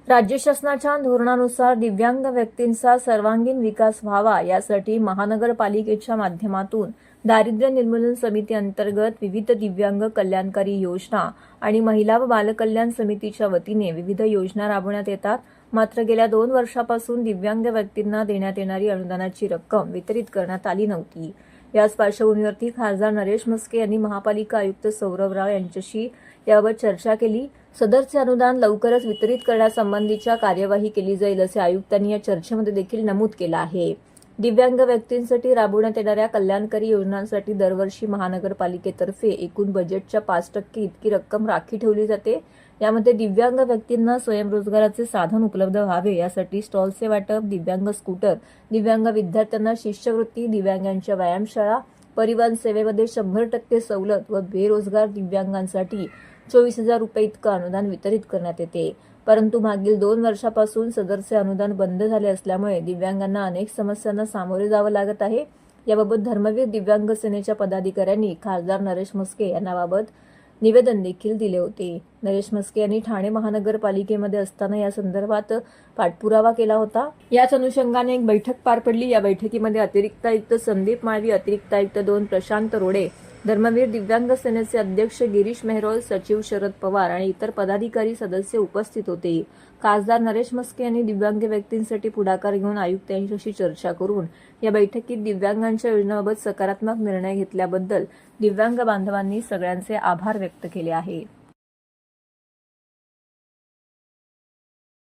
राज्य शासनाच्या धोरणानुसार दिव्यांग व्यक्तींचा सर्वांगीण विकास व्हावा यासाठी महानगरपालिकेच्या माध्यमातून दारिद्र्य निर्मूलन समिती अंतर्गत विविध दिव्यांग कल्याणकारी योजना आणि महिला व बालकल्याण समितीच्या वतीने विविध योजना राबवण्यात येतात. मात्र गेल्या 2 वर्षापासून दिव्यांग व्यक्तींना देण्यात येणारी अनुदानाची रक्कम वितरित करण्यात आली नव्हती. याच पार्श्वभूमीवरती खासदार नरेश म्हस्के यांनी महापालिका आयुक्त सौरभ राव यांच्याशी याबाबत चर्चा केली. सदरचे अनुदान लवकरच वितरित करण्यासंबंधीच्या कार्यवाही केली जाईल असे आयुक्तांनी या चर्चेमध्ये देखील नमूद केलं आहे. दिव्यांग व्यक्तींसाठी राबवण्यात येणाऱ्या कल्याणकारी योजनांसाठी दरवर्षी महानगरपालिकेतर्फे एकूण बजेटच्या 5% इतकी रक्कम राखीव ठेवली जाते. यामध्ये दिव्यांग व्यक्तींना स्वयंरोजगाराचे साधन उपलब्ध व्हावे यासाठी स्टॉलचे वाटप, दिव्यांग स्कूटर, दिव्यांग विद्यार्थ्यांना शिष्यवृत्ती, दिव्यांगांच्या व्यायामशाळा, परिवहन सेवेमध्ये 100% सवलत व बेरोजगार दिव्यांगांसाठी 24,000 रुपये इतकं अनुदान वितरित करण्यात येते. परंतु मागील 2 वर्षापासून सदरचे अनुदान बंद झाले असल्यामुळे दिव्यांगांना अनेक समस्यांना सामोरे जावं लागत आहे. याबाबत धर्मवीर दिव्यांग सेनेच्या पदाधिकाऱ्यांनी खासदार नरेश म्हस्के यांनाबाबत निवेदन देखील दिले होते. नरेश म्हस्के यांनी ठाणे महानगरपालिकेमध्ये असताना या संदर्भात पाठपुरावा केला होता. याच अनुषंगाने एक बैठक पार पडली. या बैठकीमध्ये अतिरिक्त आयुक्त संदीप माळवी, अतिरिक्त आयुक्त 2 प्रशांत रोडे, धर्मवीर दिव्यांग सेनेचे अध्यक्ष गिरीश मेहरोल, सचिव शरद पवार आणि इतर पदाधिकारी सदस्य उपस्थित होते. खासदार नरेश म्हस्के यांनी दिव्यांग व्यक्तींसाठी पुढाकार घेऊन आयुक्त यांच्याशी चर्चा करून या बैठकीत दिव्यांगांच्या योजनांबाबत सकारात्मक निर्णय घेतल्याबद्दल दिव्यांग बांधवांनी सगळ्यांचे आभार व्यक्त केले आहेत.